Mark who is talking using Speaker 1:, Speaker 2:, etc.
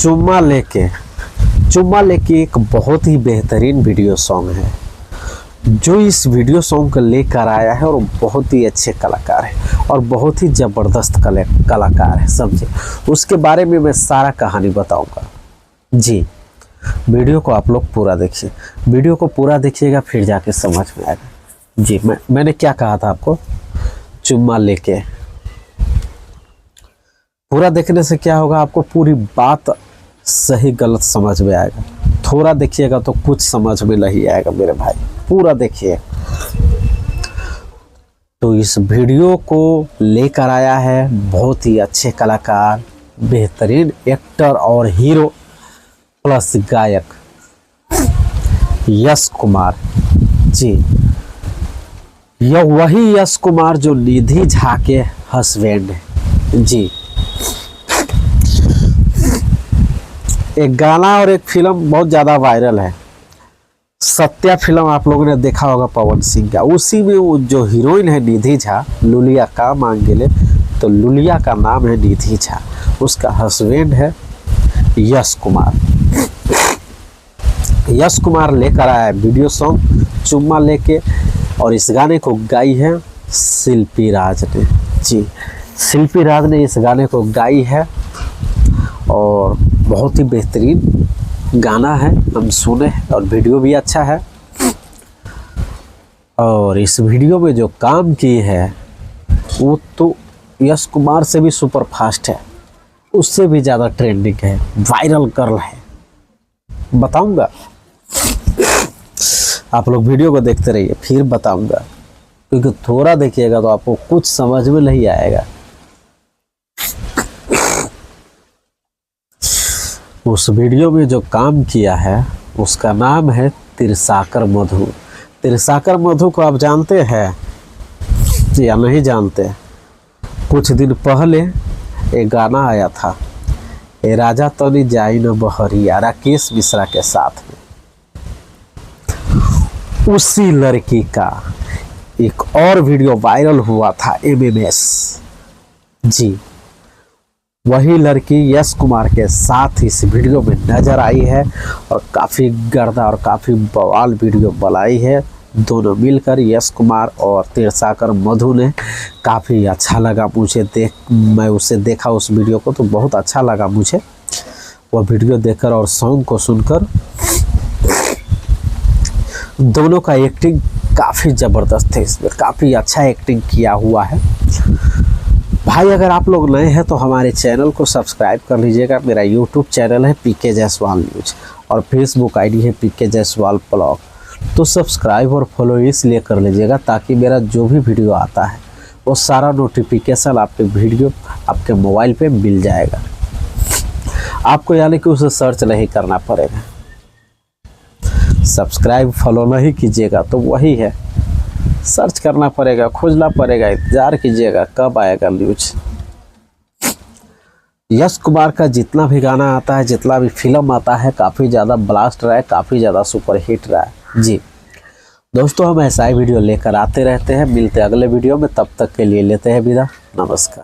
Speaker 1: चुम्मा लेके एक बहुत ही बेहतरीन वीडियो सॉन्ग है जो इस वीडियो सॉन्ग को लेकर आया है, और बहुत ही अच्छे कलाकार है और बहुत ही ज़बरदस्त कलाकार है। समझे, उसके बारे में मैं सारा कहानी बताऊंगा। जी, वीडियो को आप लोग पूरा देखिए, वीडियो को पूरा देखिएगा फिर जाके समझ में आएगा। जी, मैंने क्या कहा था आपको, चुम्मा लेके पूरा देखने से क्या होगा, आपको पूरी बात सही गलत समझ में आएगा। थोड़ा देखिएगा तो कुछ समझ में नहीं आएगा मेरे भाई, पूरा देखिए। तो इस वीडियो को लेकर आया है बहुत ही अच्छे कलाकार, बेहतरीन एक्टर और हीरो प्लस गायक यश कुमार। जी, यह वही यश कुमार जो निधि झा के हस्बैंड है। जी, एक गाना और एक फिल्म बहुत ज़्यादा वायरल है, सत्या फिल्म आप लोगों ने देखा होगा पवन सिंह का। उसी में वो जो हीरोइन है निधि झा, लुलिया का मांग गेले, तो लुलिया का नाम है निधि झा, उसका हस्बैंड है यश कुमार। यश कुमार लेकर आया है वीडियो सॉन्ग चुम्मा लेके, और इस गाने को गाई है शिल्पी राज ने। जी, शिल्पी राज ने इस गाने को गाई है और बहुत ही बेहतरीन गाना है, हम सुने और वीडियो भी अच्छा है। और इस वीडियो में जो काम की है वो तो यश कुमार से भी सुपर फास्ट है, उससे भी ज़्यादा ट्रेंडिंग है, वायरल गर्ल है। बताऊंगा, आप लोग वीडियो को देखते रहिए फिर बताऊंगा, क्योंकि थोड़ा देखिएगा तो आपको कुछ समझ में नहीं आएगा। उस वीडियो में जो काम किया है उसका नाम है तिरसाकर मधु। तिरसाकर मधु को आप जानते हैं या नहीं जानते? कुछ दिन पहले एक गाना आया था, ए राजा तनी जाई न बहरिया, राकेश मिश्रा के साथ में। उसी लड़की का एक और वीडियो वायरल हुआ था, MMS। जी, वही लड़की यश कुमार के साथ इस वीडियो में नजर आई है और काफ़ी गर्दा और काफ़ी बवाल वीडियो बनाई है दोनों मिलकर, यश कुमार और तिरसाकर मधु ने। काफ़ी अच्छा लगा मुझे मैं उसे देखा उस वीडियो को तो बहुत अच्छा लगा मुझे वह वीडियो देखकर और सॉन्ग को सुनकर। दोनों का एक्टिंग काफ़ी ज़बरदस्त है, इसमें काफ़ी अच्छा एक्टिंग किया हुआ है भाई। अगर आप लोग नए हैं तो हमारे चैनल को सब्सक्राइब कर लीजिएगा। मेरा यूट्यूब चैनल है PK जायसवाल न्यूज और फेसबुक ID है PK जायसवाल ब्लॉग, तो सब्सक्राइब और फॉलो इसलिए कर लीजिएगा ताकि मेरा जो भी वीडियो आता है वो सारा नोटिफिकेशन आपके वीडियो आपके मोबाइल पे मिल जाएगा। आपको यानी कि उसे सर्च नहीं करना पड़ेगा। सब्सक्राइब फॉलो नहीं कीजिएगा तो वही है, सर्च करना पड़ेगा, खोजना पड़ेगा, इंतजार कीजिएगा कब आएगा न्यूज। यश कुमार का जितना भी गाना आता है, जितना भी फिल्म आता है, काफ़ी ज़्यादा ब्लास्ट रहा है, काफ़ी ज़्यादा सुपर हिट रहा है। जी दोस्तों, हम ऐसा ही वीडियो लेकर आते रहते हैं, मिलते हैं अगले वीडियो में, तब तक के लिए लेते हैं विदा, नमस्कार।